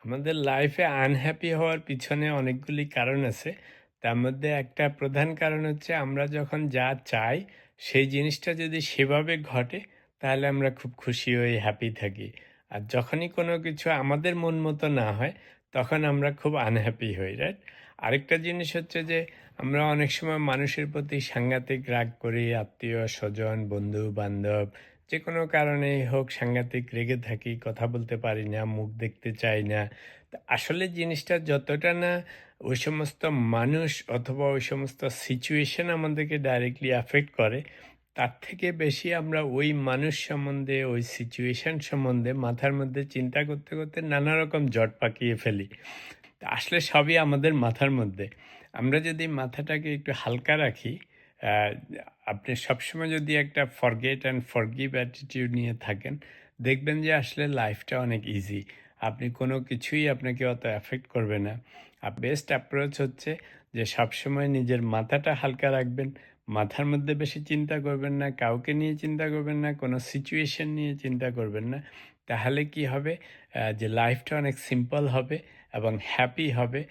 আমাদের লাইফে আনহ্যাপি হওয়ার পিছনে অনেকগুলি কারণ আছে। তার মধ্যে একটা প্রধান কারণ হচ্ছে আমরা যখন যা চাই সেই জিনিসটা যদি সেভাবে ঘটে তাহলে আমরা খুব খুশি হই, হ্যাপি থাকি। আর যখনই কোনো কিছু আমাদের মন মতো না হয় তখন আমরা খুব আনহ্যাপি হই, রাইট? আরেকটা জিনিস হচ্ছে যে আমরা অনেক সময় মানুষের প্রতি সাংঘাতিক রাগ করি, আত্মীয়-স্বজন, বন্ধু-বান্ধব যে কোনো কারণেই হোক সাংঘাতিক রেগে থাকি, কথা বলতে পারি না, মুখ দেখতে চাই না। তা আসলে জিনিসটা যতটা না ওই সমস্ত মানুষ অথবা ওই সমস্ত সিচুয়েশন আমাদেরকে ডাইরেক্টলি অ্যাফেক্ট করে, তার থেকে বেশি আমরা ওই মানুষ সম্বন্ধে, ওই সিচুয়েশন সম্বন্ধে মাথার মধ্যে চিন্তা করতে, করতে নানা রকম জট পাকিয়ে ফেলি। তা আসলে সবই আমাদের মাথার মধ্যে। আমরা যদি মাথাটাকে একটু হালকা রাখি, আ আপনি সবসময় যদি একটা ফরগেট অ্যান্ড ফরগিভ অ্যাটিটিউড নিয়ে থাকেন, দেখবেন যে আসলে লাইফটা অনেক ইজি। আপনি কোনো কিছুই আপনাকে অত এফেক্ট করবে না। বেস্ট অ্যাপ্রোচ হচ্ছে যে সবসময় নিজের মাথাটা হালকা রাখবেন। মাথার মধ্যে বেশি চিন্তা করবেন না, কাউকে নিয়ে চিন্তা করবেন না, কোনো সিচুয়েশন নিয়ে চিন্তা করবেন না। তাহলে কি হবে? যে লাইফটা অনেক সিম্পল হবে এবং হ্যাপি হবে।